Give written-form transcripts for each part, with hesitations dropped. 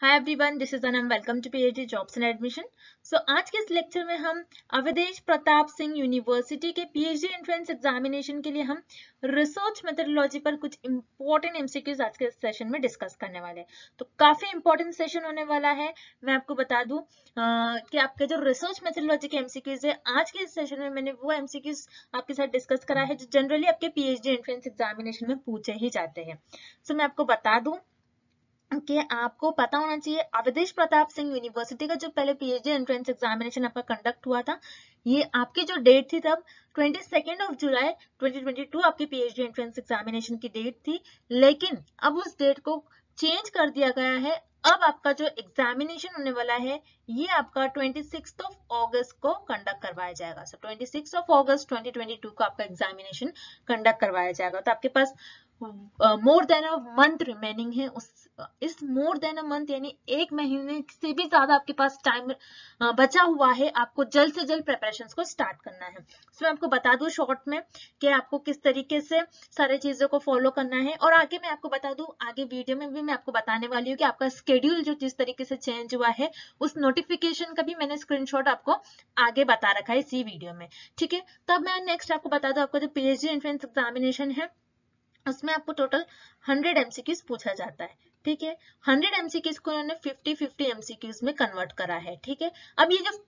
Hi everyone, this is Anam. Welcome to PhD jobs and admission. आज के इस lecture में हम अवधेश प्रताप सिंह यूनिवर्सिटी के पीएचडी एंट्रेंस एग्जामिनेशन के लिए हम रिसर्च मेथोडोलॉजी पर कुछ इंपॉर्टेंट एमसीक्यूज आज के सेशन में डिस्कस करने वाले हैं। तो काफी इंपॉर्टेंट सेशन होने वाला है। मैं आपको बता दूं कि आपके जो रिसर्च मेथोडोलॉजी के एमसीक्यूज है, आज के इस सेशन में मैंने वो एमसीक्यूज आपके साथ डिस्कस करा है जो जनरली आपके पीएचडी एंट्रेंस एग्जामिनेशन में पूछे ही जाते हैं। मैं आपको बता दूं कि आपको पता होना चाहिए अवधेश प्रताप सिंह यूनिवर्सिटी का जो पहले पीएचडी एंट्रेंस एग्जामिनेशन आपका कंडक्ट हुआ था, ये आपकी जो डेट थी तब 22 जुलाई 2022 आपकी पीएचडी एंट्रेंस एग्जामिनेशन की डेट थी। लेकिन अब उस डेट को चेंज कर दिया गया है। अब आपका जो एग्जामिनेशन होने वाला है ये आपका 26 अगस्त को कंडक्ट करवाया जाएगा। 26 अगस्त 2022 को आपका एग्जामिनेशन कंडक्ट करवाया जाएगा। तो आपके पास more than a month remaining है। इस मोर देन अ मंथ यानी एक महीने से भी ज्यादा आपके पास टाइम बचा हुआ है। आपको जल्द से जल्द प्रिपरेशंस को स्टार्ट करना है। मैं आपको बता दूं शॉर्ट में कि आपको किस तरीके से सारी चीजों को फॉलो करना है, और आगे मैं आपको बता दूं, आगे वीडियो में भी मैं आपको बताने वाली हूँ कि आपका स्केड्यूल जो जिस तरीके से चेंज हुआ है उस नोटिफिकेशन का भी मैंने स्क्रीनशॉट आपको आगे बता रखा है इसी वीडियो में। ठीक है, तब मैं नेक्स्ट आपको बता दूं, आपका जो पीएचडी एंट्रेंस एग्जामिनेशन है उसमें आपको टोटल 100 एमसीक्यूज पूछा जाता है। ठीक है, 100 एमसीक्यूज को उन्होंने 50-50 एमसीक्यूज में कन्वर्ट करा है। ठीक है, अब ये जो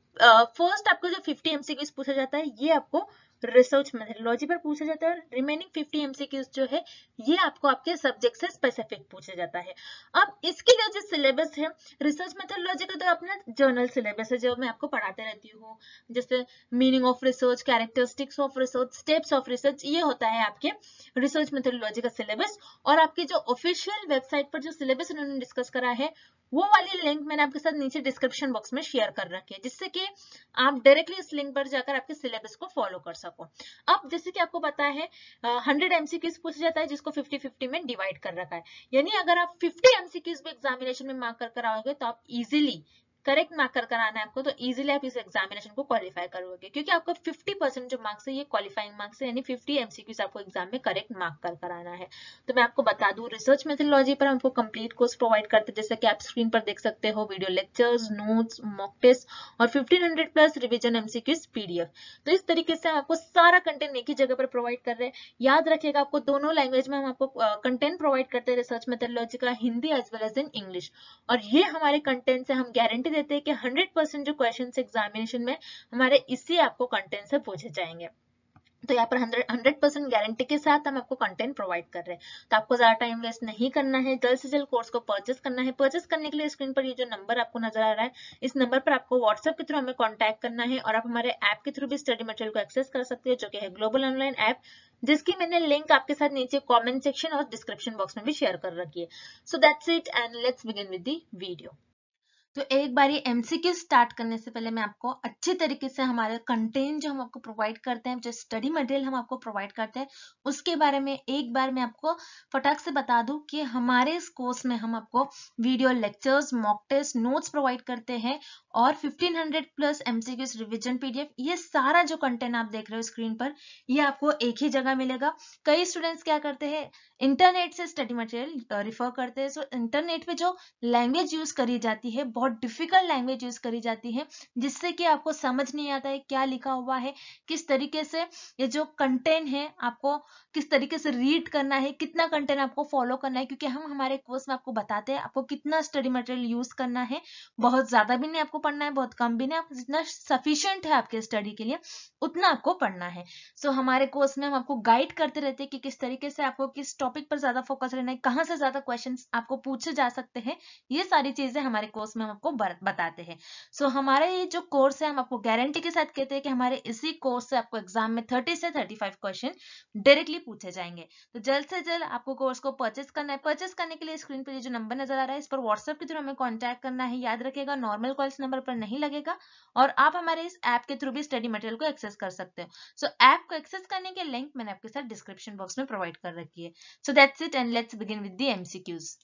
फर्स्ट आपको जो 50 एमसीक्यूज पूछा जाता है ये आपको रिसर्च मेथोडोलॉजी पर पूछा जाता है, और रिमेनिंग 50 एमसीक्यूज जो है ये आपको आपके सब्जेक्ट से स्पेसिफिक पूछा जाता है। अब इसके लिए जो सिलेबस है रिसर्च मेथोडोलॉजी का, तो अपना जर्नल सिलेबस है जो मैं आपको पढ़ाते रहती हूँ, जैसे meaning of research, characteristics of research, steps of research, ये होता है आपके रिसर्च मेथोडोलॉजी का सिलेबस। और आपकी जो ऑफिशियल वेबसाइट पर जो सिलेबस उन्होंने डिस्कस करा है वो वाली लिंक मैंने आपके साथ नीचे डिस्क्रिप्शन बॉक्स में शेयर कर रखी है, जिससे कि आप डायरेक्टली इस लिंक पर जाकर आपके सिलेबस को फॉलो कर सको। अब जैसे कि आपको पता है 100 एमसीक्यूज पूछा जाता है जिसको 50-50 में डिवाइड कर रखा है। यानी अगर आप 50 एमसीक्यूज भी एग्जामिनेशन में मार्क कर आओगे तो आप इजीली करेक्ट मार्क कर आना है आपको, तो इजीली आप इस एग्जामिनेशन को क्वालिफाई करोगे, क्योंकि आपका 50% जो मार्क्स है ये क्वालिफाइंग मार्क्स है, यानी 50 एमसीक्यूज आपको एग्जाम में करेक्ट मार्क कर आना है। तो मैं आपको बता दूं रिसर्च मेथोडोलॉजी पर हमको कंप्लीट कोर्स प्रोवाइड करते हैं, जैसे कि आप स्क्रीन पर देख सकते हो, video lectures, notes, mock test और 1500 प्लस रिविजन एमसीक्यूज पीडीएफ। तो इस तरीके से हम आपको सारा कंटेंट एक ही जगह पर प्रोवाइड कर रहे हैं। याद रखिएगा, आपको दोनों लैंग्वेज में हम आपको कंटेंट प्रोवाइड करते हैं रिसर्च मेथोडोलॉजी का, Hindi as well as in English. और ये हमारे कंटेंट से हम गारंटी देते हैं कि 100% जो क्वेश्चन एग्जामिनेशन में हमारे इसी आपको कंटेंट से पूछे जाएंगे। तो यहाँ पर 100% गारंटी के साथ हम आपको कंटेंट प्रोवाइड कर रहे हैं। तो आपको ज्यादा टाइम वेस्ट नहीं करना है, जल्द से जल्द कोर्स को परचेस करना है। परचेस करने के लिए स्क्रीन पर ये जो नंबर आपको नजर आ रहा है, इस नंबर पर आपको व्हाट्सएप के थ्रू हमें कॉन्टैक्ट करना है, और आप हमारे ऐप के थ्रू भी स्टडी मटेरियल को एक्सेस कर सकते हैं, जो कि है ग्लोबल ऑनलाइन ऐप, जिसकी मैंने लिंक आपके साथ नीचे कॉमेंट सेक्शन और डिस्क्रिप्शन बॉक्स में भी शेयर कर रखी है। So that's it and let's begin with the video. तो एक बार ये एमसीक्यू स्टार्ट करने से पहले मैं आपको अच्छे तरीके से हमारे कंटेंट जो हम आपको प्रोवाइड करते हैं, जो स्टडी मटेरियल हम आपको प्रोवाइड करते हैं, उसके बारे में एक बार मैं आपको फटाक से बता दूं कि हमारे इस कोर्स में हम आपको video lectures, mock test, notes provide करते हैं, और 1500 प्लस एमसीक्यूज रिविजन पीडीएफ। ये सारा जो कंटेंट आप देख रहे हो स्क्रीन पर, ये आपको एक ही जगह मिलेगा। कई स्टूडेंट्स क्या करते हैं, इंटरनेट से स्टडी मटेरियल रिफर करते हैं। सो इंटरनेट पे जो लैंग्वेज यूज करी जाती है, बहुत डिफिकल्ट लैंग्वेज यूज करी जाती है, जिससे कि आपको समझ नहीं आता है क्या लिखा हुआ है, किस तरीके से ये जो कंटेंट है आपको किस तरीके से रीड करना है, कितना कंटेंट आपको फॉलो करना है। क्योंकि हम हमारे कोर्स में आपको बताते हैं आपको कितना स्टडी मटेरियल यूज करना है। बहुत ज्यादा भी नहीं आपको पढ़ना है, बहुत कम भी नहीं, आप जितना सफिशिएंट है आपके स्टडी के लिए उतना आपको पढ़ना है। सो हमारे कोर्स में हम आपको गाइड करते रहते हैं कि किस तरीके से आपको किस टॉपिक पर ज्यादा फोकस रहना है, कहाँ से ज्यादा क्वेश्चंस आपको पूछे जा सकते हैं। ये सारी चीजें हमारे कोर्स में हम आपको बताते हैं। सो हमारे ये जो कोर्स है हम आपको गारंटी के साथ कहते हैं कि हमारे इसी कोर्स से आपको एग्जाम में 30 से 35 क्वेश्चन डायरेक्टली पूछे जाएंगे। तो जल्द से जल्द आपको कोर्स को परचेस करना है। परचेस करने के लिए स्क्रीन पर ये जो नंबर नजर आ रहा है इस पर व्हाट्सएप के थ्रू हमें कॉन्टैक्ट करना है। याद रखिएगा, नॉर्मल कॉल इस नंबर पर नहीं लगेगा, और आप हमारे इस ऐप के थ्रू भी स्टडी मटेरियल को एक्सेस कर सकते हो। सो ऐप को एक्सेस करने के लिंक मैंने आपके साथ डिस्क्रिप्शन बॉक्स में प्रोवाइड कर रखी है। So that's it and let's begin with the MCQs.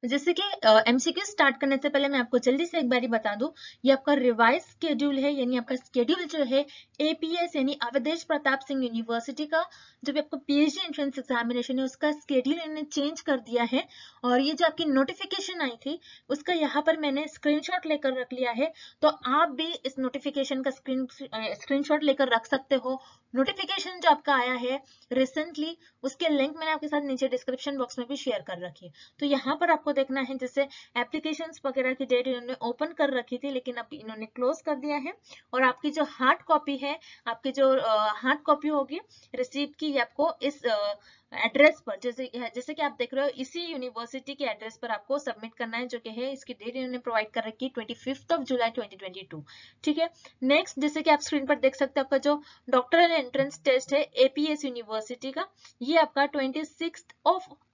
जैसे कि एमसीक्यू स्टार्ट करने से पहले मैं आपको जल्दी से एक बारी बता दूं, ये आपका रिवाइज स्केड्यूल है, यानी आपका स्केड्यूल जो है एपीएस यानी अवधेश प्रताप सिंह यूनिवर्सिटी का जो भी आपको पीएचडी एंट्रेंस एग्जामिनेशन है उसका स्केड्यूल इन्होंने चेंज कर दिया है। और ये जो आपकी नोटिफिकेशन आई थी उसका यहाँ पर मैंने स्क्रीनशॉट लेकर रख लिया है, तो आप भी इस नोटिफिकेशन का स्क्रीनशॉट लेकर रख सकते हो। नोटिफिकेशन जो आपका आया है रिसेंटली उसके लिंक मैंने आपके साथ नीचे डिस्क्रिप्शन बॉक्स में भी शेयर कर रखी है। तो यहाँ पर आपको देखना है, जैसे एप्लीकेशंस वगैरह की डेट इन्होंने ओपन कर रखी थी लेकिन अब इन्होंने क्लोज कर दिया है। और आपकी जो हार्ड कॉपी है, आपकी जो हार्ड कॉपी होगी रिसीप्ट की, आपको इस एड्रेस पर जैसे कि आप देख रहे हो इसी यूनिवर्सिटी के एड्रेस पर आपको सबमिट करना है, जो कि है इसकी डेट इन्होंने प्रोवाइड कर रखी है 25 जुलाई 2022। ठीक है। नेक्स्ट, जैसे कि आप स्क्रीन पर देख सकते हो आपका जो डॉक्टरल एंट्रेंस टेस्ट है एपीएस यूनिवर्सिटी का, ये आपका 26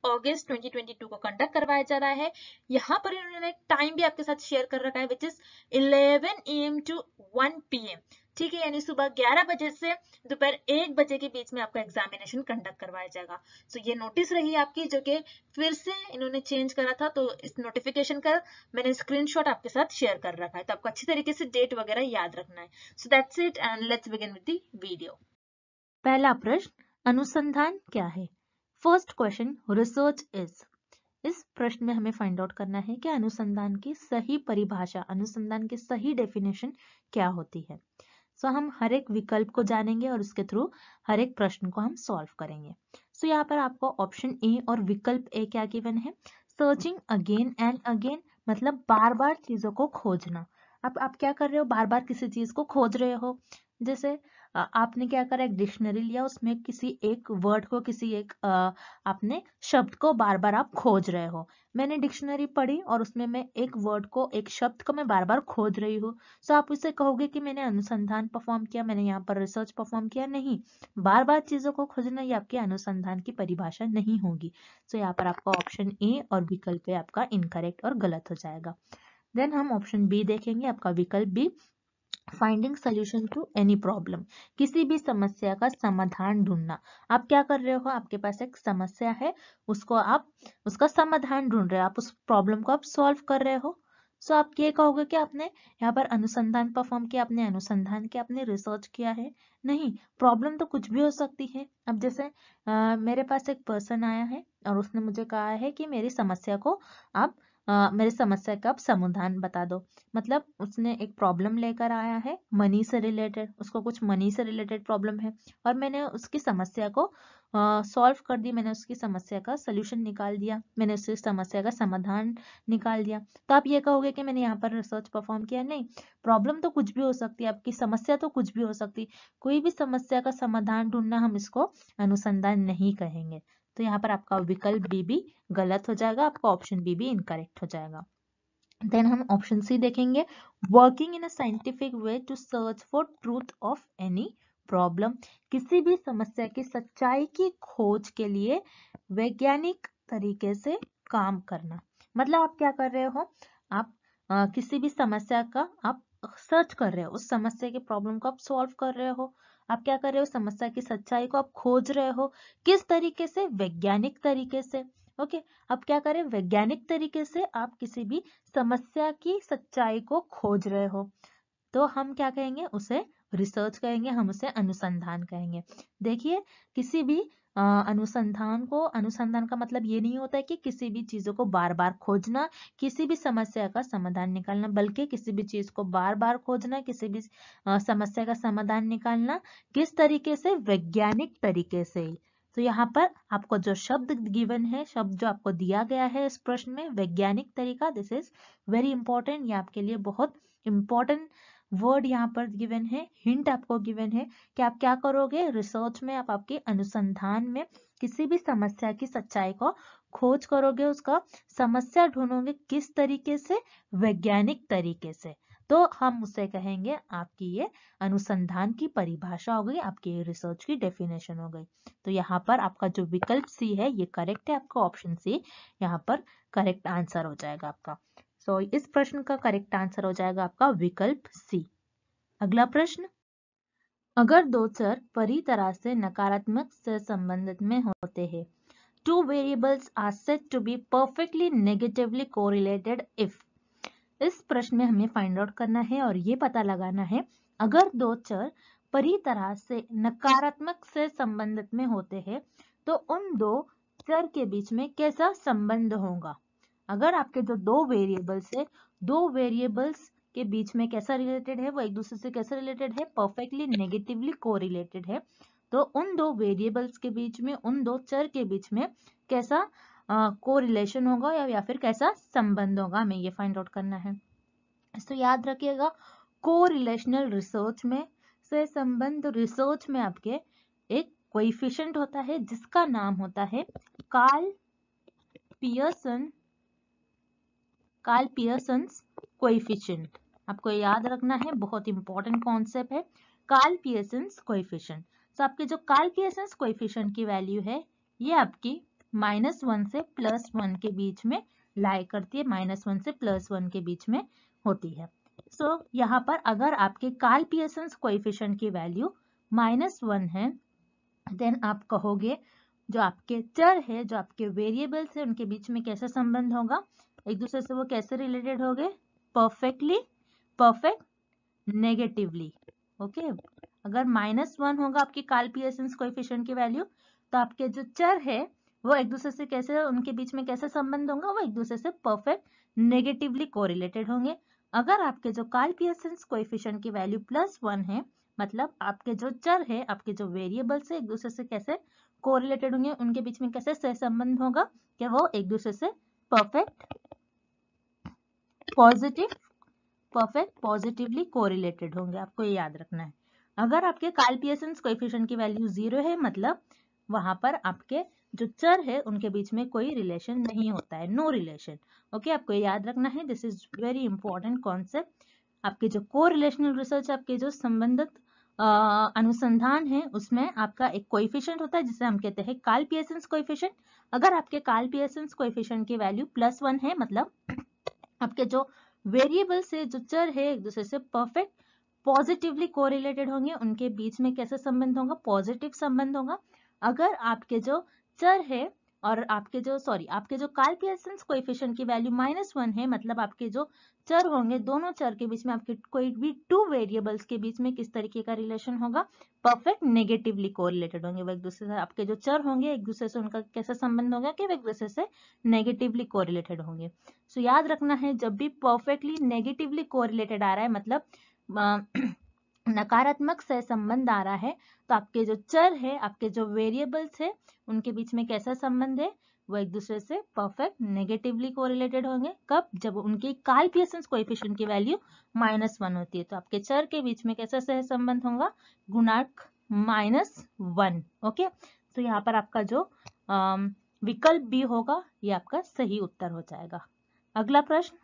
अगस्त 2022 को कंडक्ट करवाया जा रहा है। यहाँ पर इन्होंने एक टाइम भी आपके साथ शेयर कर रखा है which is 11 AM to 1 PM। ठीक है, यानी सुबह 11 बजे से दोपहर 1 बजे के बीच में आपका एग्जामिनेशन कंडक्ट करवाया जाएगा। सो ये नोटिस रही आपकी, जो कि फिर से इन्होंने चेंज करा था, तो इस नोटिफिकेशन का मैंने स्क्रीनशॉट आपके साथ शेयर कर रखा है, तो आपको अच्छी तरीके से डेट वगैरह याद रखना है। So that's it and let's begin with the video. पहला प्रश्न, अनुसंधान क्या है? First question, research is. इस प्रश्न में हमें फाइंड आउट करना है कि अनुसंधान की सही परिभाषा, अनुसंधान की सही डेफिनेशन क्या होती है। सो हम हर एक विकल्प को जानेंगे और उसके थ्रू हर एक प्रश्न को हम सॉल्व करेंगे। सो यहाँ पर आपको ऑप्शन ए और विकल्प ए क्या गिवन है? सर्चिंग अगेन एंड अगेन, मतलब बार बार चीजों को खोजना। अब आप क्या कर रहे हो? बार बार किसी चीज को खोज रहे हो। जैसे आपने क्या करा, एक डिक्शनरी लिया, उसमें किसी एक वर्ड को, किसी एक आपने शब्द को बार बार आप खोज रहे हो। मैंने डिक्शनरी पढ़ी और उसमें मैं एक वर्ड को, एक शब्द को मैं बार बार खोज रही हूँ। सो आप इसे कहोगे कि मैंने अनुसंधान परफॉर्म किया, मैंने यहाँ पर रिसर्च परफॉर्म किया? नहीं, बार बार चीजों को खोजना ये आपके अनुसंधान की परिभाषा नहीं होगी। सो यहाँ पर आपका ऑप्शन ए और विकल्प ए आपका इनकरेक्ट और गलत हो जाएगा। देन हम ऑप्शन बी देखेंगे, आपका विकल्प B, finding solution to any problem, किसी भी समस्या का समाधान ढूंढना। आप क्या कर रहे हो? आपके पास एक समस्या है, उसको आप, उसका समाधान ढूंढ रहे हो, आप उस प्रॉब्लम को आप सॉल्व कर रहे हो। सो आप ये कहोगे कि आपने यहाँ पर अनुसंधान परफॉर्म किया, आपने अनुसंधान किया, आपने रिसर्च किया है? नहीं, प्रॉब्लम तो कुछ भी हो सकती है। अब जैसे मेरे पास एक पर्सन आया है और उसने मुझे कहा है कि मेरी समस्या को आप मेरी समस्या का आप समाधान बता दो। मतलब उसने एक प्रॉब्लम लेकर आया है मनी से रिलेटेड, उसको कुछ मनी से रिलेटेड प्रॉब्लम है और मैंने उसकी समस्या को सॉल्व कर दी, मैंने उसकी समस्या का सोल्यूशन निकाल दिया, मैंने उसकी समस्या का समाधान निकाल दिया। तो आप ये कहोगे कि मैंने यहाँ पर रिसर्च परफॉर्म किया? नहीं, प्रॉब्लम तो कुछ भी हो सकती है, आपकी समस्या तो कुछ भी हो सकती, कोई भी समस्या का समाधान ढूंढना हम इसको अनुसंधान नहीं कहेंगे। तो यहाँ पर आपका विकल्प बी भी गलत हो जाएगा, आपका ऑप्शन बी भी इनकरेक्ट हो जाएगा। देन हम ऑप्शन सी देखेंगे, working in a scientific way to search for truth of any problem, किसी भी समस्या की सच्चाई की खोज के लिए वैज्ञानिक तरीके से काम करना। मतलब आप क्या कर रहे हो? आप किसी भी समस्या का आप सर्च कर रहे हो, उस समस्या के प्रॉब्लम को आप सॉल्व कर रहे हो। आप क्या कर रहे हो? समस्या की सच्चाई को आप खोज रहे हो। किस तरीके से? वैज्ञानिक तरीके से। ओके, अब क्या करें? वैज्ञानिक तरीके से आप किसी भी समस्या की सच्चाई को खोज रहे हो, तो हम क्या कहेंगे? उसे रिसर्च कहेंगे, हम उसे अनुसंधान कहेंगे। देखिए, किसी भी अनुसंधान को, अनुसंधान का मतलब ये नहीं होता है कि किसी भी चीजों को बार बार खोजना, किसी भी समस्या का समाधान निकालना, बल्कि किसी भी चीज को बार बार खोजना, किसी भी समस्या का समाधान निकालना किस तरीके से? वैज्ञानिक तरीके से। तो यहाँ पर आपको जो शब्द गिवन है, शब्द जो आपको दिया गया है इस प्रश्न में, वैज्ञानिक तरीका, दिस इज वेरी इंपॉर्टेंट, ये आपके लिए बहुत इंपॉर्टेंट वर्ड यहाँ पर गिवन है, हिंट आपको गिवन है कि आप क्या करोगे? रिसर्च में आप आपके अनुसंधान में किसी भी समस्या की सच्चाई को खोज करोगे, उसका समस्या ढूंढोगे, किस तरीके से? वैज्ञानिक तरीके से। तो हम उसे कहेंगे, आपकी ये अनुसंधान की परिभाषा हो गई, आपकी रिसर्च की डेफिनेशन हो गई। तो यहाँ पर आपका जो विकल्प सी है ये करेक्ट है, आपका ऑप्शन सी यहाँ पर करेक्ट आंसर हो जाएगा आपका। सो इस प्रश्न का करेक्ट आंसर हो जाएगा आपका विकल्प सी। अगला प्रश्न, अगर दो चर पूरी तरह से नकारात्मक से संबंधित में होते हैं two variables are said to be perfectly negatively correlated if। इस प्रश्न में हमें फाइंड आउट करना है और ये पता लगाना है अगर दो चर पूरी तरह से नकारात्मक से संबंधित में होते हैं तो उन दो चर के बीच में कैसा संबंध होगा। अगर आपके जो दो वेरिएबल्स है, दो वेरिएबल्स के बीच में कैसा रिलेटेड है, वो एक दूसरे से कैसे रिलेटेड है, परफेक्टली नेगेटिवली कोरिलेटेड है, तो उन दो वेरिएबल्स के बीच में, उन दो चर के बीच में कैसा कोरिलेशन होगा या फिर कैसा संबंध होगा, हमें ये फाइंड आउट करना है। तो याद रखिएगा कोरिलेशनल रिसर्च में से संबंध रिसर्च में आपके एक कोएफिशिएंट होता है जिसका नाम होता है कार्ल पियर्सन्स कोएफिशिएंट। आपको याद रखना है, बहुत इंपॉर्टेंट कॉन्सेप्ट है कार्ल पियर्सन्स कोएफिशिएंट। तो आपके जो कार्ल पियर्सन्स कोएफिशिएंट की वैल्यू है ये आपकी -1 से +1 के बीच में लाई करती है, -1 से +1 के बीच में होती है। सो यहाँ पर अगर आपके कार्ल पियर्सन्स कोएफिशिएंट की वैल्यू -1 है देन आप कहोगे जो आपके चर है, जो आपके वेरिएबल्स है, उनके बीच में कैसा संबंध होगा, एक दूसरे से वो कैसे रिलेटेड होंगे, परफेक्ट नेगेटिवली। ओके, अगर -1 होगा आपकी कार्ल पियर्सन्स कोएफिशिएंट की वैल्यू तो आपके जो चर है वो एक दूसरे से कैसे, उनके बीच में कैसा संबंध होगा, वो एक दूसरे से परफेक्ट नेगेटिवली कोरिलेटेड होंगे। अगर आपके जो कार्ल पियर्सन्स कोएफिशिएंट की वैल्यू +1 है मतलब आपके जो चर है, आपके जो वेरिएबल्स है एक दूसरे से कैसे कोरिलेटेड होंगे, उनके बीच में कैसे सहसंबंध होगा कि वो एक दूसरे से परफेक्ट पॉजिटिवली कोरिलेटेड होंगे। आपको ये याद रखना है। अगर आपके कार्ल पियर्सन्स कोएफिशिएंट की वैल्यू 0 है मतलब वहां पर आपके जो चर है उनके बीच में कोई रिलेशन नहीं होता है, नो रिलेशन। ओके, आपको याद रखना है, this is very important concept. आपके जो कोरिलेशनल रिसर्च, आपके जो संबंधित अनुसंधान है उसमें आपका एक कोएफिशिएंट होता है जिसे हम कहते हैं कार्ल पियर्सन्स कोएफिशिएंट। अगर आपके कार्ल पियर्सन्स कोएफिशिएंट की वैल्यू +1 है मतलब आपके जो वेरिएबल से जो चर है एक दूसरे से परफेक्ट पॉजिटिवली कोरिलेटेड होंगे, उनके बीच में कैसा संबंध होगा, पॉजिटिव संबंध होगा। अगर आपके जो चर है और आपके जो कार्ल पियर्सन्स कोएफिशिएंट की वैल्यू -1 है मतलब आपके जो चर होंगे, दोनों चर के बीच में आपके कोई भी टू वेरिएबल्स के बीच में किस तरीके का रिलेशन होगा, परफेक्ट नेगेटिवली कोरिलेटेड होंगे। वो एक दूसरे से, आपके जो चर होंगे एक दूसरे से उनका कैसा संबंध होगा कि वो एक दूसरे से नेगेटिवली कोरिलेटेड होंगे। सो याद रखना है, जब भी परफेक्टली नेगेटिवली कोरिलेटेड आ रहा है मतलब नकारात्मक से संबंध आ रहा है तो आपके जो चर है, आपके जो वेरिएबल्स है उनके बीच में कैसा संबंध है, वो एक दूसरे से परफेक्ट नेगेटिवली कोरिलेटेड होंगे। कब, जब उनकी कार्ल पियर्सन्स कोएफिशिएंट की वैल्यू -1 होती है तो आपके चर के बीच में कैसा सह संबंध होगा, गुणांक -1। ओके, तो यहाँ पर आपका जो विकल्प बी होगा ये आपका सही उत्तर हो जाएगा। अगला प्रश्न,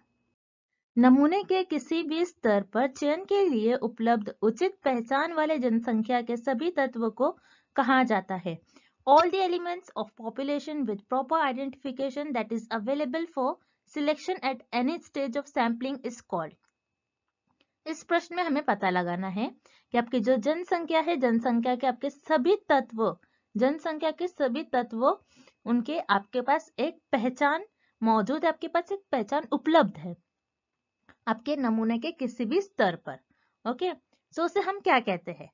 नमूने के किसी भी स्तर पर चयन के लिए उपलब्ध उचित पहचान वाले जनसंख्या के सभी तत्वों को कहा जाता है। All the elements of population with proper identification that is available for selection at any stage of sampling is called। इस प्रश्न में हमें पता लगाना है कि आपकी जो जनसंख्या है, जनसंख्या के आपके सभी तत्व, जनसंख्या के सभी तत्व उनके आपके पास एक पहचान मौजूद है, आपके पास एक पहचान उपलब्ध है आपके नमूने के किसी भी स्तर पर। ओके, सो उसे हम क्या कहते हैं,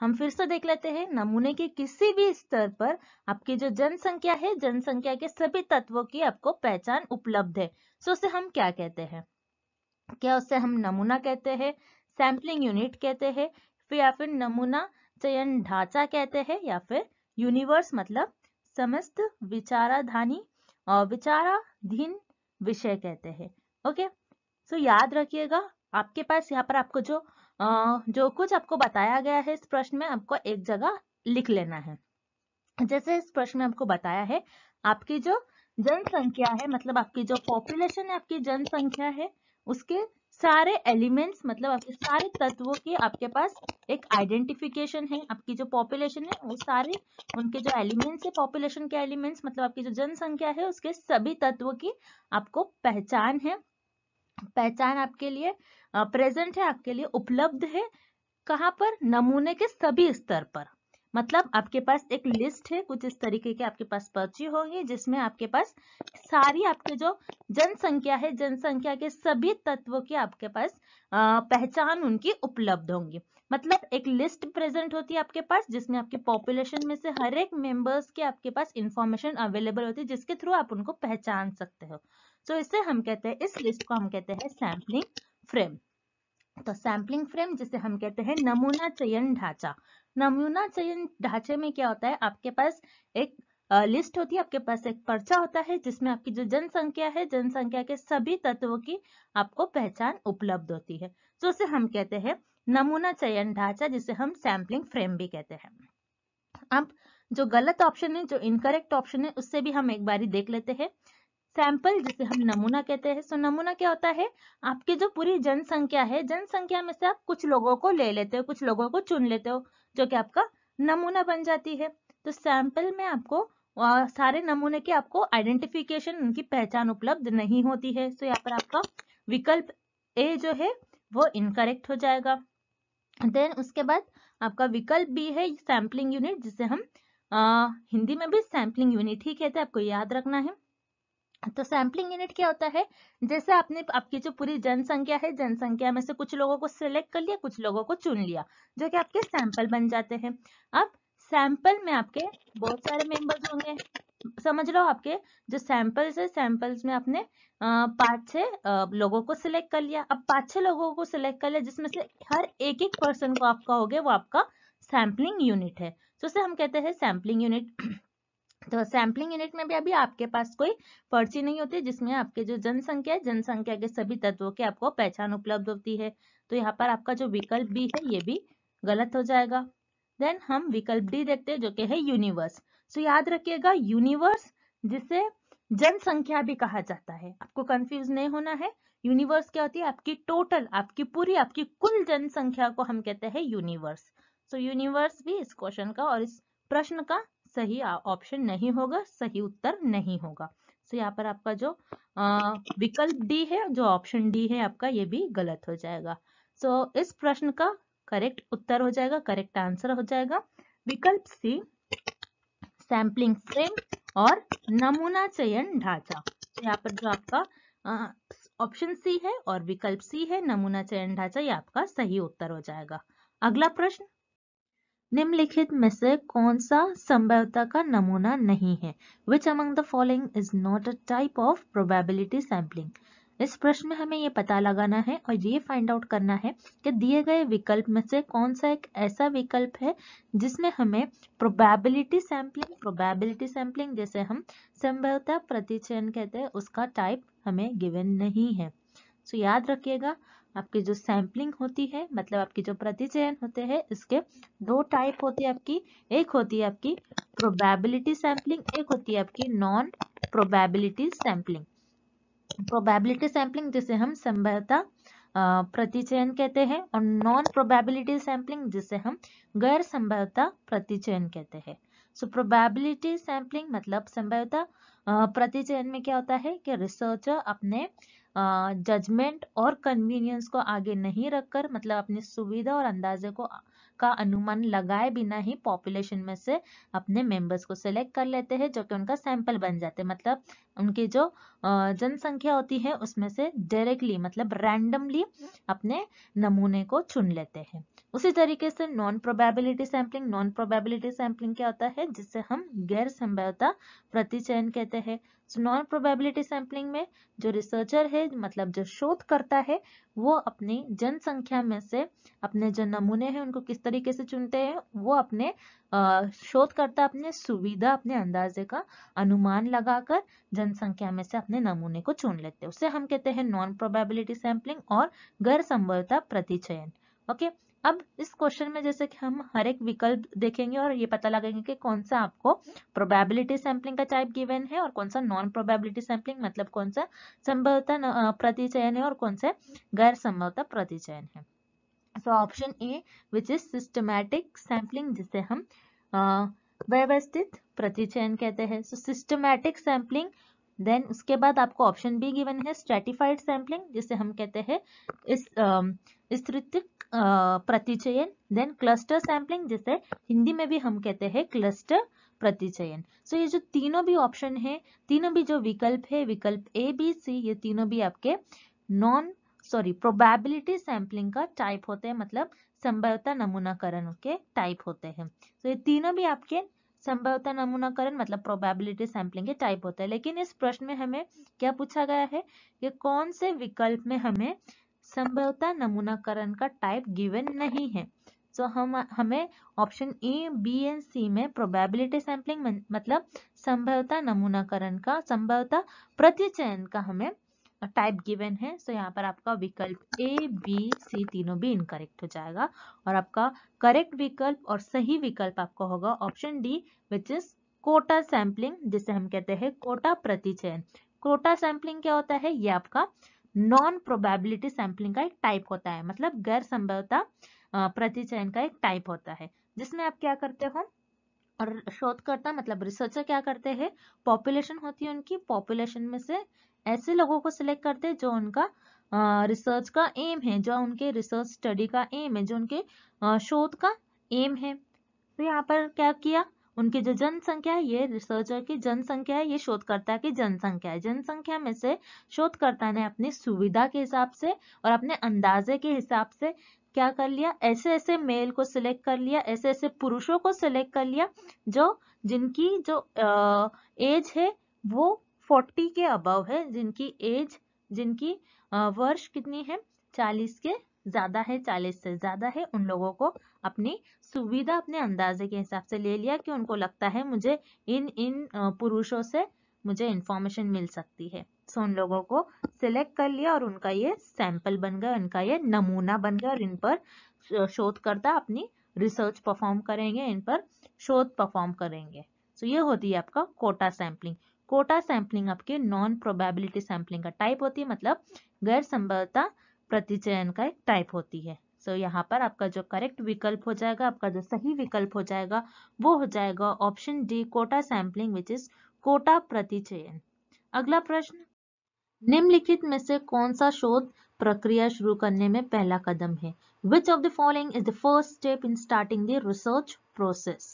हम फिर से देख लेते हैं। नमूने के किसी भी स्तर पर आपकी जो जनसंख्या है, जनसंख्या के सभी तत्वों की आपको पहचान उपलब्ध है, सो उसे हम क्या कहते हैं, क्या उसे हम नमूना कहते हैं, सैम्पलिंग यूनिट कहते हैं, फिर या फिर नमूना चयन ढांचा कहते हैं, या फिर यूनिवर्स मतलब समस्त विचाराधीन विषय कहते हैं। ओके, सो याद रखिएगा, आपके पास यहाँ पर आपको जो कुछ आपको बताया गया है इस प्रश्न में आपको एक जगह लिख लेना है। जैसे इस प्रश्न में आपको बताया है आपकी जो जनसंख्या है मतलब आपकी जो पॉपुलेशन है, आपकी जनसंख्या है, उसके सारे एलिमेंट्स मतलब आपके सारे तत्वों की आपके पास एक आइडेंटिफिकेशन है। आपकी जो पॉपुलेशन है वो सारे उनके जो एलिमेंट्स है, पॉपुलेशन के एलिमेंट्स मतलब आपकी जो जनसंख्या है उसके सभी तत्वों की आपको पहचान है। पहचान आपके लिए प्रेजेंट है, आपके लिए उपलब्ध है। कहां पर, नमूने के सभी स्तर पर। मतलब आपके पास एक लिस्ट है, कुछ इस तरीके के आपके पास पर्ची होगी जिसमें आपके पास सारी आपके जो जनसंख्या है, जनसंख्या के सभी तत्वों की आपके पास पहचान उनकी उपलब्ध होंगी। मतलब एक लिस्ट प्रेजेंट होती है आपके पास जिसमें आपके पॉपुलेशन में से हर एक मेंबर्स के आपके पास इंफॉर्मेशन अवेलेबल होती है जिसके थ्रू आप उनको पहचान सकते हो। तो इसे हम कहते हैं, इस लिस्ट को हम कहते हैं सैम्पलिंग फ्रेम। तो सैम्पलिंग फ्रेम जिसे हम कहते हैं नमूना चयन ढांचा। नमूना चयन ढांचे में क्या होता है, आपके पास एक लिस्ट होती है, आपके पास एक पर्चा होता है जिसमें आपकी जो जनसंख्या है, जनसंख्या के सभी तत्वों की आपको पहचान उपलब्ध होती है। तो उसे हम कहते हैं नमूना चयन ढांचा, जिसे हम सैम्पलिंग फ्रेम भी कहते हैं। अब जो गलत ऑप्शन है, जो इनकरेक्ट ऑप्शन है, उससे भी हम एक बारी देख लेते हैं। सैंपल जिसे हम नमूना कहते हैं, सो नमूना क्या होता है, आपकी जो पूरी जनसंख्या है, जनसंख्या में से आप कुछ लोगों को ले लेते हो, कुछ लोगों को चुन लेते हो, जो कि आपका नमूना बन जाती है। तो सैंपल में आपको सारे नमूने की आपको आइडेंटिफिकेशन, उनकी पहचान उपलब्ध नहीं होती है। तो यहाँ पर आपका विकल्प ए जो है वो इनकरेक्ट हो जाएगा। देन उसके बाद आपका विकल्प बी है सैम्पलिंग यूनिट, जिसे हम हिंदी में भी सैम्पलिंग यूनिट ही कहते हैं, आपको याद रखना है। तो सैम्पलिंग यूनिट क्या होता है, जैसे आपने आपकी जो पूरी जनसंख्या है, जनसंख्या में से कुछ लोगों को सिलेक्ट कर लिया, कुछ लोगों को चुन लिया, जो कि आपके सैंपल बन जाते हैं। अब सैंपल में आपके बहुत सारे मेंबर्स होंगे, समझ लो आपके जो सैंपल्स है, सैंपल्स में आपने 5-6 लोगों को सिलेक्ट कर लिया। अब 5-6 लोगों को सिलेक्ट कर लिया जिसमें से हर एक एक पर्सन को आपका हो गया, वो आपका सैम्पलिंग यूनिट है। तो उसे हम कहते हैं सैम्पलिंग यूनिट। तो सैम्पलिंग यूनिट में भी अभी आपके पास कोई पर्ची नहीं होती जिसमें आपके जो जनसंख्या है, जनसंख्या के सभी तत्वों की आपको पहचान उपलब्ध होती है। तो यहाँ पर आपका जो विकल्प बी है ये भी गलत हो जाएगा। देन हम विकल्प डी देखते हैं जो कि है यूनिवर्स। तो याद रखिएगा यूनिवर्स जिसे जनसंख्या भी कहा जाता है, आपको कंफ्यूज नहीं होना है। यूनिवर्स क्या होती है, आपकी टोटल, आपकी पूरी, आपकी कुल जनसंख्या को हम कहते हैं यूनिवर्स। तो यूनिवर्स भी इस क्वेश्चन का और इस प्रश्न का सही ऑप्शन नहीं होगा, सही उत्तर नहीं होगा। तो यहाँ पर आपका जो विकल्प डी है, जो ऑप्शन डी है आपका, ये भी गलत हो जाएगा। सो इस प्रश्न का करेक्ट उत्तर हो जाएगा, करेक्ट आंसर हो जाएगा विकल्प सी, सैम्पलिंग फ्रेम और नमूना चयन ढांचा। तो यहाँ पर जो आपका ऑप्शन सी है और विकल्प सी है, नमूना चयन ढांचा, ये आपका सही उत्तर हो जाएगा। अगला प्रश्न, निम्नलिखित में से कौन सा संभाव्यता का नमूना नहीं है? Which among the following is not a type of probability sampling? इस प्रश्न में हमें ये पता लगाना है और ये फाइंड आउट करना है कि दिए गए विकल्प में से कौन सा एक ऐसा विकल्प है जिसमें हमें प्रोबेबिलिटी सैम्पलिंग जैसे हम संभाव्यता प्रतिचयन कहते हैं, उसका टाइप हमें गिवन नहीं है। तो याद रखिएगा, आपकी जो सैम्पलिंग होती है, मतलब आपकी जो प्रतिचयन होते हैं, इसके दो टाइप होती है आपकी। एक होती है आपकी प्रोबेबिलिटी सैम्पलिंग, एक होती है आपकी non probability sampling. Probability sampling जिसे हम संभाव्यता प्रतिचयन कहते हैं, और नॉन प्रोबेबिलिटी सैम्पलिंग जिसे हम गैर संभाव्यता प्रतिचयन कहते हैं। सो प्रोबेबिलिटी सैम्पलिंग मतलब संभाव्यता प्रतिचयन में क्या होता है कि रिसर्चर अपने जजमेंट और कन्वीनियंस को आगे नहीं रखकर, मतलब अपनी सुविधा और अंदाजे का अनुमान लगाए बिना ही पॉपुलेशन में से अपने मेंबर्स को सिलेक्ट कर लेते हैं, जो कि उनका सैंपल बन जाते हैं। मतलब उनकी जो जनसंख्या होती है उसमें से डायरेक्टली, मतलब रैंडमली अपने नमूने को चुन लेते हैं। उसी तरीके से नॉन प्रोबेबिलिटी सैम्पलिंग क्या होता है, जिससे हम गैर संभाव्यता प्रतिचयन कहते हैं। नॉन प्रोबेबिलिटी सैम्पलिंग में जो रिसर्चर है, मतलब जो शोध करता है, वो अपनी जनसंख्या में से अपने जो नमूने हैं उनको किस तरीके से चुनते हैं, वो अपने शोधकर्ता अपने सुविधा, अपने अंदाजे का अनुमान लगाकर जनसंख्या में से अपने नमूने को चुन लेते हैं। उसे हम कहते हैं नॉन प्रोबेबिलिटी सैम्पलिंग और गैर संभाव्यता प्रतिचयन। ओके, अब इस क्वेश्चन में जैसे कि हम हर एक विकल्प देखेंगे और ये पता लगाएंगे कि कौन सा आपको प्रोबेबिलिटी सैम्पलिंग का टाइप गिवन है और कौन सा नॉन प्रोबेबिलिटी सैम्पलिंग, मतलब कौन सा संभाव्यता प्रतिचयन है और कौन सा गैर संभाव्यता प्रतिचयन है। So option A which is systematic sampling, जिसे हम व्यवस्थित प्रतिचयन कहते हैं। सो सिस्टमैटिक सैम्पलिंग। देन उसके बाद आपको ऑप्शन बी गिवन है स्ट्रेटिफाइड सैम्पलिंग, जिसे हम कहते हैं इस स्तृतिक प्रतिचयन, देन क्लस्टर सैम्पलिंग, जिसे हिंदी में भी हम कहते हैं क्लस्टर प्रतिचयन। सो ये जो तीनों भी ऑप्शन है, तीनों भी जो विकल्प है, विकल्प ए बी सी, ये तीनों भी आपके प्रोबेबिलिटी सैम्पलिंग का टाइप होते हैं, मतलब संभाव्यता नमूनाकरण के टाइप होते हैं। तो ये तीनों भी आपके संभाव्यता नमूनाकरण मतलब प्रोबेबिलिटी सैम्पलिंग के टाइप होते हैं। लेकिन इस प्रश्न में हमें क्या पूछा गया है कि कौन से विकल्प में हमें संभाव्यता नमूनाकरण का टाइप गिवन नहीं है। सो हमें ऑप्शन ए बी एंड सी में प्रोबेबिलिटी सैम्पलिंग मतलब संभाव्यता नमूनाकरण का, संभाव्यता प्रतिचयन का हमें टाइप गिवन है। सो यहाँ पर आपका विकल्प ए बी सी तीनों भी इनकरेक्ट हो जाएगा और आपका करेक्ट विकल्प और सही विकल्प आपका होगा option D, which is quota sampling, जिसे हम कहते हैं कोटा प्रतिचयन। कोटा सैम्पलिंग क्या होता है? ये आपका नॉन प्रोबेबिलिटी सैम्पलिंग का एक टाइप होता है, मतलब गैर संभाव्यता प्रतिचयन का एक टाइप होता है, जिसमें आप क्या करते हो और शोधकर्ता मतलब रिसर्चर क्या करते हैं, पॉपुलेशन होती है उनकी, पॉपुलेशन में से ऐसे लोगों को सिलेक्ट करते हैं जो उनका रिसर्च का एम है, जो उनके रिसर्च स्टडी का एम है, जो उनके शोध का एम है। तो यहाँ पर क्या किया, उनकी जो जनसंख्या है, ये रिसर्चर की जनसंख्या है, ये शोधकर्ता की जनसंख्या है। जनसंख्या में से शोधकर्ता ने अपनी सुविधा के हिसाब से और अपने अंदाजे के हिसाब से क्या कर लिया, ऐसे ऐसे मेल को सिलेक्ट कर लिया, ऐसे ऐसे पुरुषों को सिलेक्ट कर लिया जिनकी जो एज है वो 40 के अबव है, जिनकी वर्ष कितनी है, 40 के ज्यादा है, 40 से ज्यादा है, उन लोगों को अपनी सुविधा अपने अंदाजे के हिसाब से ले लिया कि उनको लगता है मुझे इन पुरुषों से मुझे इंफॉर्मेशन मिल सकती है। सो उन लोगों को सिलेक्ट कर लिया और उनका ये सैंपल बन गया, उनका ये नमूना बन गया और इन पर शोधकर्ता अपनी रिसर्च परफॉर्म करेंगे, इन पर शोध परफॉर्म करेंगे। सो ये होती है आपका कोटा सैंपलिंग। कोटा सैंपलिंग आपके नॉन प्रोबेबिलिटी सैंपलिंग का टाइप होती है, मतलब गैर संभाव्यता प्रतिचयन का एक टाइप होती है। सो यहाँ पर आपका जो करेक्ट विकल्प हो जाएगा, आपका जो सही विकल्प हो जाएगा वो हो जाएगा option D, quota sampling, which is quota प्रतिचयन। अगला प्रश्न, निम्नलिखित में से कौन सा शोध प्रक्रिया शुरू करने में पहला कदम है? Which of the following is the first step in starting the research process?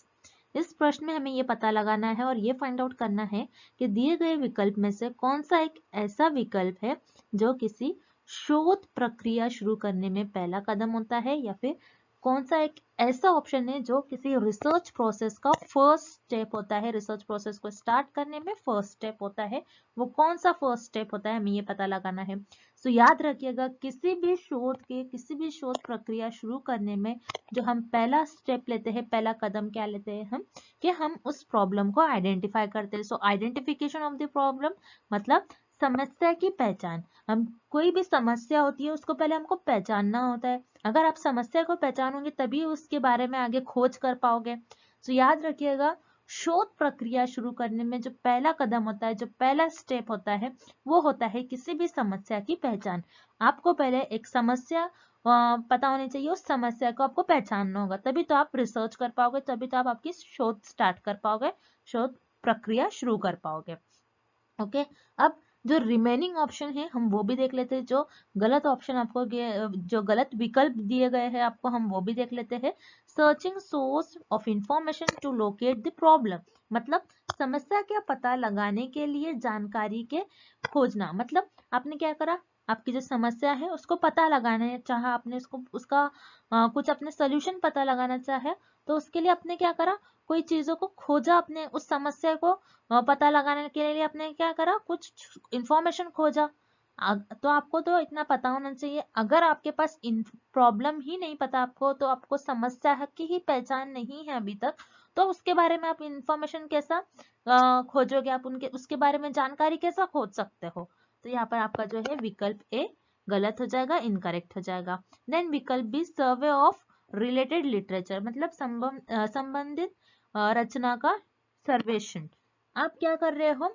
इस प्रश्न में हमें ये पता लगाना है और ये फाइंड आउट करना है कि दिए गए विकल्प में से कौन सा एक ऐसा विकल्प है जो किसी शोध प्रक्रिया शुरू करने में पहला कदम होता है, या फिर कौन सा एक ऐसा ऑप्शन है जो किसी रिसर्च प्रोसेस का फर्स्ट स्टेप होता है, रिसर्च प्रोसेस को स्टार्ट करने में फर्स्ट स्टेप होता है, वो कौन सा फर्स्ट स्टेप होता है, हमें ये पता लगाना है। सो याद रखिएगा, किसी भी शोध प्रक्रिया शुरू करने में जो हम पहला स्टेप लेते हैं, पहला कदम क्या लेते हैं हम, कि हम उस प्रॉब्लम को आइडेंटिफाई करते हैं। सो आइडेंटिफिकेशन ऑफ द प्रॉब्लम मतलब समस्या की पहचान। हम कोई भी समस्या होती है उसको पहले हमको पहचानना होता है, अगर आप समस्या को पहचानोगे तभी उसके बारे में आगे खोज कर पाओगे। तो याद रखिएगा, शोध प्रक्रिया शुरू करने में जो पहला कदम होता है, जो पहला स्टेप होता है, वो होता है किसी भी समस्या की पहचान। आपको पहले एक समस्या पता होनी चाहिए, उस समस्या को आपको पहचानना होगा, तभी तो आप रिसर्च कर पाओगे, तभी तो आप आपकी शोध स्टार्ट कर पाओगे, शोध प्रक्रिया शुरू कर पाओगे। ओके, अब जो रिमेनिंग ऑप्शन है हम वो भी देख लेते हैं, जो गलत ऑप्शन आपको, जो गलत विकल्प दिए गए हैं आपको, हम वो भी देख लेते हैं। Searching source of information to locate the problem, मतलब समस्या का पता लगाने के लिए जानकारी के खोजना। मतलब आपने क्या करा, आपकी जो समस्या है उसको पता लगाना चाहा, आपने उसका कुछ अपने सोल्यूशन पता लगाना चाहे, तो उसके लिए आपने क्या करा, कोई चीजों को खोजा, अपने उस समस्या को पता लगाने के लिए आपने क्या करा, कुछ इंफॉर्मेशन खोजा। तो आपको तो इतना पता होना चाहिए, अगर आपके पास प्रॉब्लम ही नहीं पता आपको, तो आपको समस्या की ही पहचान नहीं है अभी तक, तो उसके बारे में आप इंफॉर्मेशन कैसा खोजोगे, आप उसके बारे में जानकारी कैसा खोज सकते हो। तो यहाँ पर आपका जो है विकल्प ए गलत हो जाएगा, इनकरेक्ट हो जाएगा। देन विकल्प B, survey of related literature, मतलब संबंधित रचना का सर्वेक्षण। आप क्या कर रहे हो,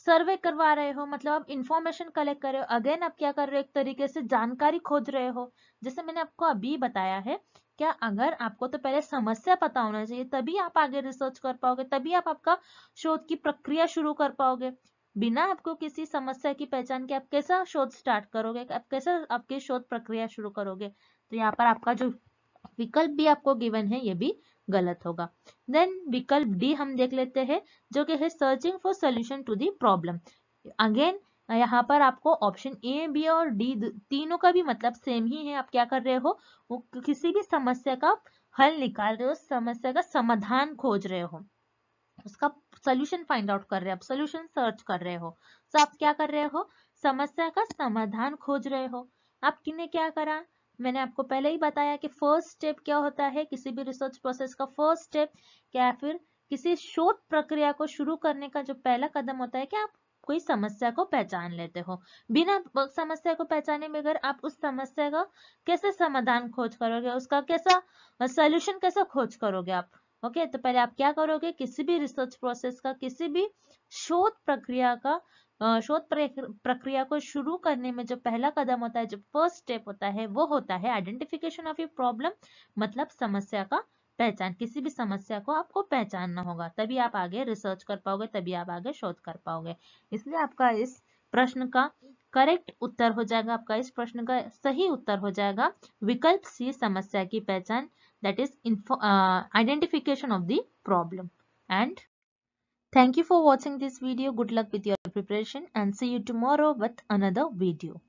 सर्वे करवा रहे हो, मतलब आप इंफॉर्मेशन कलेक्ट कर रहे हो। अगेन आप क्या कर रहे हो, एक तरीके से जानकारी खोज रहे हो। जैसे मैंने आपको अभी बताया है, क्या अगर आपको तो पहले समस्या पता होना चाहिए, तभी आप आगे रिसर्च कर पाओगे, तभी आप आपका शोध की प्रक्रिया शुरू कर पाओगे। बिना आपको किसी समस्या की पहचान के आप कैसा शोध स्टार्ट करोगे, आप कैसा आपकी शोध प्रक्रिया शुरू करोगे। तो यहाँ पर आपका जो विकल्प भी आपको गिवन है ये भी गलत होगा। देन विकल्प डी हम देख लेते हैं, जो कि है searching for solution to the problem. Again यहाँ पर आपको ऑप्शन ए, बी और डी तीनों का भी मतलब सेम ही है। आप क्या कर रहे हो, वो किसी भी समस्या का हल निकाल रहे हो, समस्या का समाधान खोज रहे हो, उसका सोल्यूशन फाइंड आउट कर रहे हो, आप सोल्यूशन सर्च कर रहे हो। तो आप क्या कर रहे हो, समस्या का समाधान खोज रहे हो। आपने क्या करा, मैंने आपको पहले ही बताया कि फर्स्ट स्टेप क्या होता है, किसी भी रिसर्च प्रोसेस का फर्स्ट स्टेप क्या, फिर किसी शोध प्रक्रिया को शुरू करने का जो पहला कदम होता है कि आप कोई समस्या को पहचान लेते हो। बिना समस्या को पहचाने में अगर आप उस समस्या का कैसे समाधान खोज करोगे, उसका कैसा सोल्यूशन कैसे खोज करोगे आप। ओके तो पहले आप क्या करोगे, किसी भी रिसर्च प्रोसेस का, किसी भी शोध प्रक्रिया का शोध प्रक्रिया को शुरू करने में जो पहला कदम होता है, जो फर्स्ट स्टेप होता है, वो होता है आइडेंटिफिकेशन ऑफ ए प्रॉब्लम, मतलब समस्या का पहचान। किसी भी समस्या को आपको पहचानना होगा, तभी आप आगे रिसर्च कर पाओगे, तभी आप आगे शोध कर पाओगे। इसलिए आपका इस प्रश्न का करेक्ट उत्तर हो जाएगा, आपका इस प्रश्न का सही उत्तर हो जाएगा विकल्प सी, समस्या की पहचान, that is identification of the problem. And thank you for watching this video. Good luck with your preparation and see you tomorrow with another video.